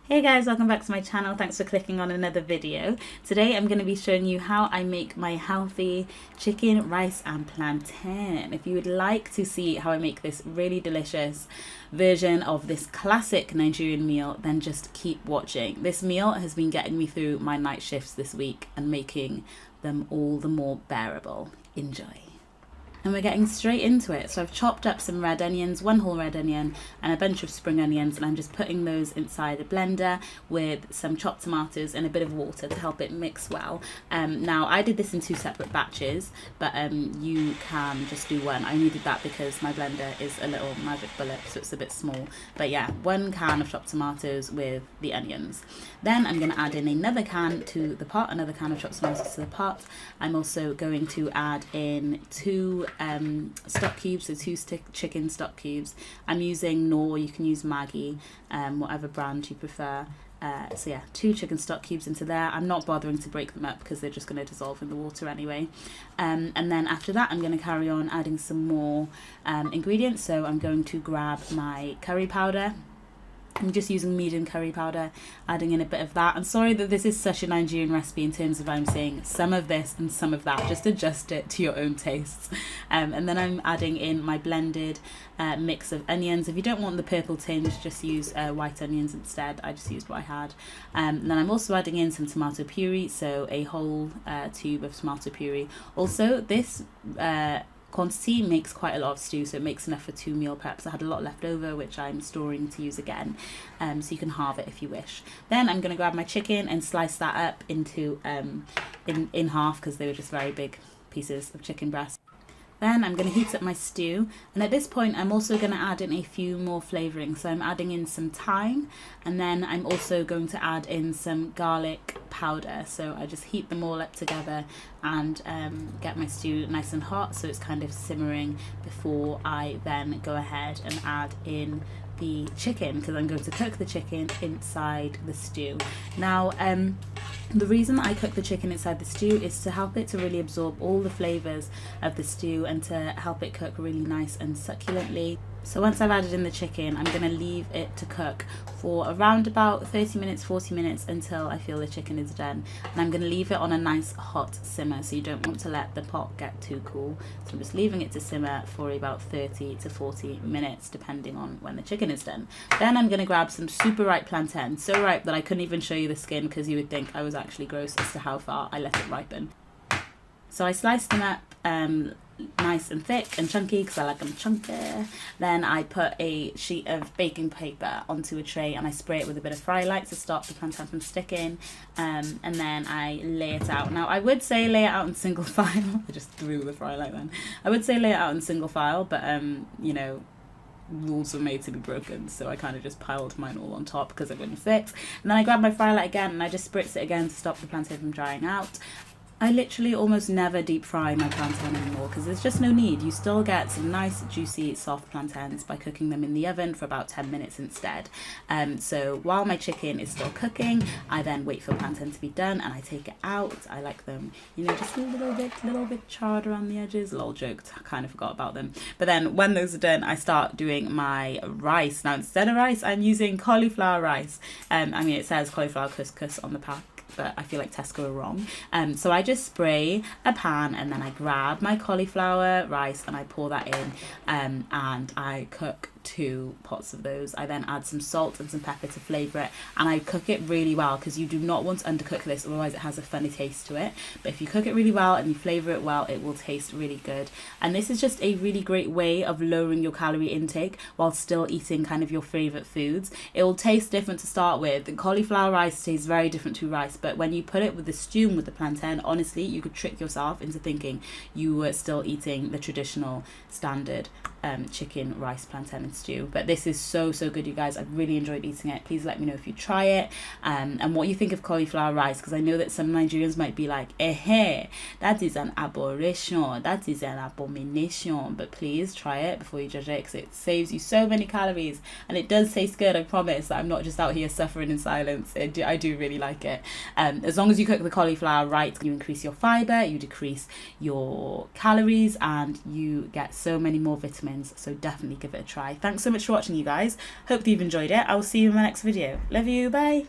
Hey guys, welcome back to my channel. Thanks for clicking on another video. Today I'm going to be showing you how I make my healthy chicken, rice and plantain. If you would like to see how I make this really delicious version of this classic Nigerian meal, then just keep watching. This meal has been getting me through my night shifts this week and making them all the more bearable. Enjoy. And we're getting straight into it. So I've chopped up some red onions, one whole red onion and a bunch of spring onions, and I'm just putting those inside a blender with some chopped tomatoes and a bit of water to help it mix well. Now I did this in 2 separate batches, but you can just do one. I only did that because my blender is a little magic bullet, so it's a bit small. But yeah, 1 can of chopped tomatoes with the onions. Then I'm going to add in another can to the pot, another can of chopped tomatoes to the pot. I'm also going to add in 2 stock cubes, so 2 chicken stock cubes. I'm using Knorr, you can use Maggi, whatever brand you prefer. So yeah, 2 chicken stock cubes into there. I'm not bothering to break them up because they're just going to dissolve in the water anyway. And then after that I'm going to carry on adding some more ingredients. So I'm going to grab my curry powder. I'm just using medium curry powder, adding in a bit of that. I'm sorry that this is such a Nigerian recipe in terms of I'm saying some of this and some of that. Just adjust it to your own tastes. And then I'm adding in my blended mix of onions. If you don't want the purple tinge, just use white onions instead. I just used what I had. And then I'm also adding in some tomato puree, so a whole tube of tomato puree. Also, this quantity makes quite a lot of stew, so it makes enough for 2 meal preps. I had a lot left over which I'm storing to use again, so you can halve it if you wish. Then I'm going to grab my chicken and slice that up into in half because they were just very big pieces of chicken breast. Then I'm going to heat up my stew, and at this point I'm also going to add in a few more flavourings. So I'm adding in some thyme, and then I'm also going to add in some garlic powder. So I just heat them all up together and get my stew nice and hot so it's kind of simmering before I then go ahead and add in the chicken, because I'm going to cook the chicken inside the stew. Now the reason I cook the chicken inside the stew is to help it to really absorb all the flavours of the stew and to help it cook really nice and succulently. So once I've added in the chicken, I'm going to leave it to cook for around about 30 minutes, 40 minutes until I feel the chicken is done. And I'm going to leave it on a nice hot simmer, so you don't want to let the pot get too cool. So I'm just leaving it to simmer for about 30 to 40 minutes, depending on when the chicken is done. Then I'm going to grab some super ripe plantain, so ripe that I couldn't even show you the skin because you would think I was actually gross as to how far I let it ripen. So I sliced them up nice and thick and chunky because I like them chunky. Then I put a sheet of baking paper onto a tray and I spray it with a bit of fry light to stop the plantain from sticking, and then I lay it out. Now I would say lay it out in single file. I just threw the fry light then. I would say lay it out in single file, but you know, rules were made to be broken, so I kind of just piled mine all on top because it wouldn't fit. And then I grabbed my fry light again and I just spritz it again to stop the plantain from drying out. I literally almost never deep fry my plantain anymore because there's just no need. You still get some nice juicy soft plantains by cooking them in the oven for about 10 minutes instead. So while my chicken is still cooking, I then wait for plantain to be done and I take it out. I like them, you know, just a little bit charred around the edges. Lol, joked, I kind of forgot about them. But then when those are done, I start doing my rice. Now instead of rice, I'm using cauliflower rice. I mean, it says cauliflower couscous on the pack, but I feel like Tesco are wrong. So I just spray a pan and then I grab my cauliflower rice and I pour that in, and I cook 2 pots of those. I then add some salt and some pepper to flavour it, and I cook it really well because you do not want to undercook this, otherwise it has a funny taste to it. But if you cook it really well and you flavour it well, it will taste really good. And this is just a really great way of lowering your calorie intake while still eating kind of your favourite foods. It will taste different to start with. The cauliflower rice tastes very different to rice, but when you put it with the stew and with the plantain, honestly you could trick yourself into thinking you were still eating the traditional standard chicken, rice, plantain and stew. But this is so good, you guys. I've really enjoyed eating it. Please let me know if you try it, and what you think of cauliflower rice, because I know that some Nigerians might be like, that is an aberration, that is an abomination. But please try it before you judge it, because it saves you so many calories and it does taste good. I promise that I'm not just out here suffering in silence. I do really like it. As long as you cook the cauliflower right, you increase your fiber, you decrease your calories, and you get so many more vitamins friends, so definitely give it a try. Thanks so much for watching, you guys. Hope you've enjoyed it. I will see you in my next video. Love you, bye.